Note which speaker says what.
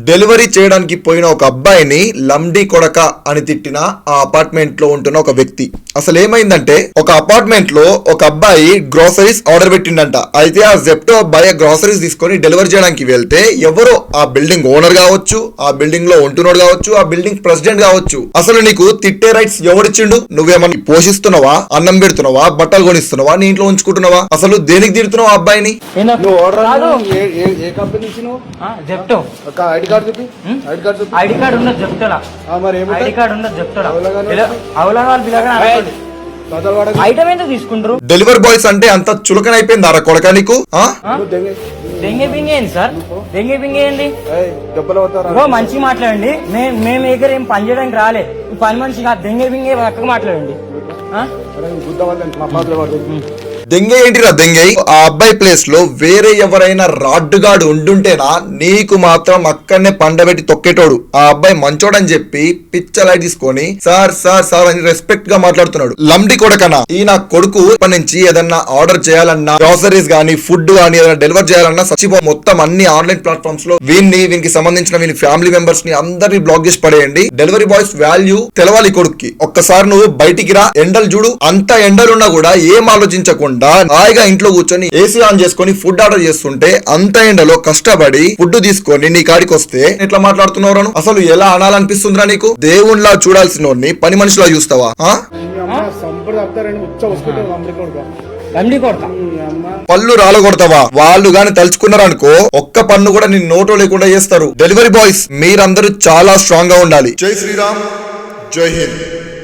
Speaker 1: Delivery చేయడానికి పోయిన ఒక అబ్బాయిని లంబడి కొడక అని తిట్టిన ఆ అపార్ట్మెంట్ లో ఉంటున్న ఒక వ్యక్తి. అసలు ఏమైందంటే, ఒక అపార్ట్మెంట్ లో ఒక అబ్బాయి గ్రోసరీస్ ఆర్డర్ పెట్టిండంట. అయితే ఆ జెప్టో అబ్బాయి గ్రోసరీస్ తీసుకొని డెలివరీ చేయడానికి వెళ్తే ఎవరో ఆ బిల్డింగ్ ఓనర్ కావచ్చు, ఆ బిల్డింగ్ లో ఉంటున్నాడు కావచ్చు, ఆ బిల్డింగ్ ప్రెసిడెంట్ కావచ్చు. అసలు నీకు తిట్టే రైట్స్ ఎవరిచ్చిండు? నువ్వేమన్నా పోషిస్తున్నావా, అన్నం పెడుతున్నావా, బట్టలు కొనిస్తున్నావా, నీ ఇంట్లో ఉంచుకుంటున్నావా? అసలు దేనికి తిడుతున్నావు ఆ అబ్బాయిని? డెలివరీ బాయ్స్ అంటే అంత చులకన అయిపోయింది అరా కొడక నీకు?
Speaker 2: మంచి మాట్లాడండి. మేము దగ్గర ఏం పని చేయడానికి రాలే. పని మనిషి దెంగే బింగే పక్కకు మాట్లాడండి.
Speaker 1: దెంగే ఏంటిరా దెంగే? ఆ అబ్బాయి ప్లేస్ లో వేరే ఎవరైనా రాడ్డుగాడు ఉండుంటేనా నీకు మాత్రం అక్కడనే పండబెట్టి తొక్కేటోడు. ఆ అబ్బాయి మంచోడని చెప్పి పిచ్చలై తీసుకొని సార్ సార్ సార్ అని రెస్పెక్ట్ గా మాట్లాడుతున్నాడు. లంబడి కొడకనా ఈ నా కొడుకు ఇప్పటి నుంచి ఏదన్నా ఆర్డర్ చేయాలన్నా, గ్రోసరీస్ గానీ, ఫుడ్ గానీ ఏదైనా డెలివర్ చేయాలన్నా సచ్చిపో మొత్తం అన్ని ఆన్లైన్ ప్లాట్ఫామ్స్ లో వీనికి సంబంధించిన వీని ఫ్యామిలీ మెంబర్స్ ని అందరినీ బ్లాక్ చేసి పడేయండి. డెలివరీ బాయ్స్ వాల్యూ తెలవాలి కొడుక్కి. ఒక్కసారి నువ్వు బయటికి రా, ఎండలు చూడు. అంత ఎండలున్నా కూడా ఏం ఆలోచించకుండా హాయిగా ఇంట్లో కూర్చొని ఏసీ ఆన్ చేసుకొని ఫుడ్ ఆర్డర్ చేస్తుంటే, అంత ఎండలో కష్టపడి ఫుడ్ తీసుకొని నీ కాడికి వస్తే ఎట్లా మాట్లాడుతున్నావు? అసలు ఎలా అనాలనిపిస్తుందిరా నీకు? దేవుళ్లా చూడాల్సిన పని మనిషిలా చూస్తావా? పళ్ళు రాలగొడతావా? వాళ్ళు గాని తలుచుకున్నారనుకో ఒక్క పన్ను కూడా నీ నోటో లేకుండా చేస్తారు. డెలివరీ బాయ్స్ మీరందరూ చాలా స్ట్రాంగ్ గా ఉండాలి. జై శ్రీరామ్, జై హింద్.